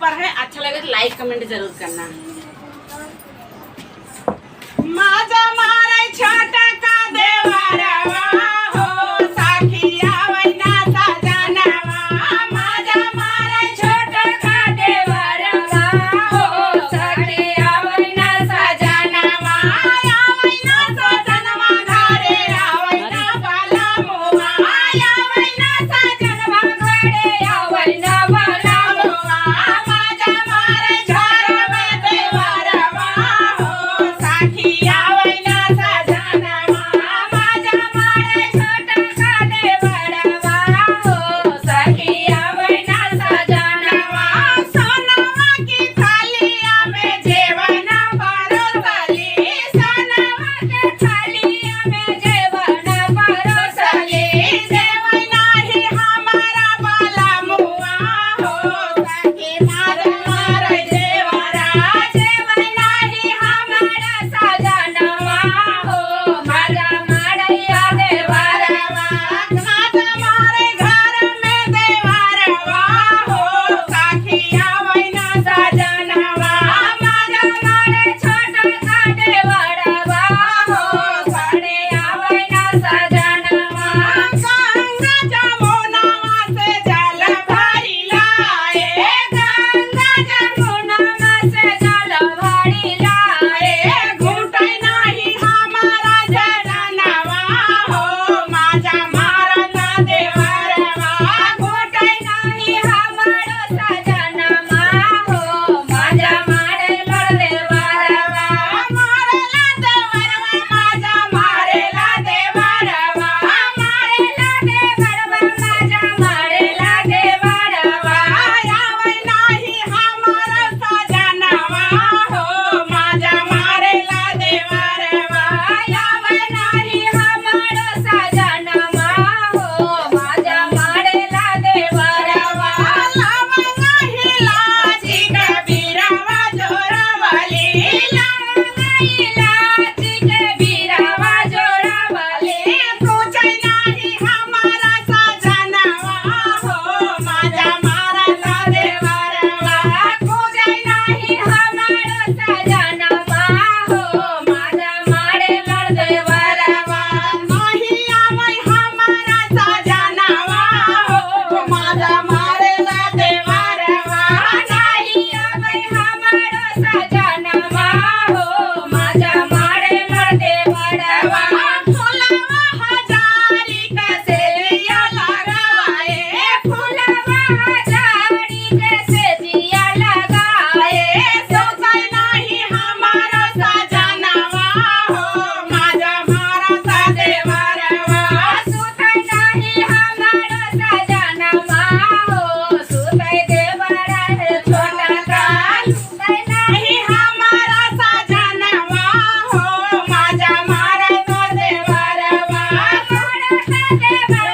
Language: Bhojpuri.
सुपर है। अच्छा लगे तो लाइक कमेंट जरूर करना। माझा मारे छोटा का देवरवा हो साखिया वैना सजनवा। माझा मारे छोटा का देवरवा हो साखिया वैना सजनवा। आवैना सजनवा घरे आवैना बाला मोआ। आवैना सजनवा घरे आवैना बाला मोआ। माझा मारे झरवा देवरवा हो साखिया वैना सजनवा। माझा मारे छोटा का देवरवा हो साखिया वैना सजनवा। सोनवा की थालिया में जेवन परोसली। सोनवा के थालिया में जेवन परोसली। जेवन नाही हमारा बाला मुआ हो सखी माझा मारे देवरा। जेवन नाही हमारा सजनवा हो माझा मारैया देवरवा। माझा मारे घर में देवरवा हो साखिया वैना सजनवा। माझा मारे छोटा का देवरवा हो साड़िया वैना सजनवा। गंगा जमुनवा से जल भरी लाए। गंगा जमुनवा से जल भरी लाए। घूटे नाही हमारा जननवा हो माझा मारला देवरवा। घूटे नाही हमारा सजनवा हो माझा मारेला देवरवा। मारेला देवरवा माझा मारेला देवरवा। मारेला देवरवा माझा मारेला देवरवा। आवै नाही हमारा सजनवा हो माझा मारेला देवरवा। आवै नाही हमारा सजनवा हो माझा मारेला देवरवा। लावा नाही लाची कबीरवा जोरावली। लावा नाही लाची कबीरवा जोरावली। पूछै नाही हमारा सजनवा हो माझा मारला देवरवा। पूछै नाही हमारा सजनवा हो माझा मारेला देवरवा। नाही आवै हमारा सजनवा हो माझा मारेला देवरवा। नाही आवै हमारा सजनवा हो माझा मारेला देवरवा। फुलवा हजारी कैसे जिया लगाए। फुलवा हजारी कैसे जिया लगाए। सोचै नाही हमारा सजनवा हो माझा मारला देवरवा। सुतै नाही हमारा सजनवा हो सुतै देवरा है छोटा का। सुतै नाही हमारा सजनवा हो माझा मारला देवरवा। छोटा का देवरवा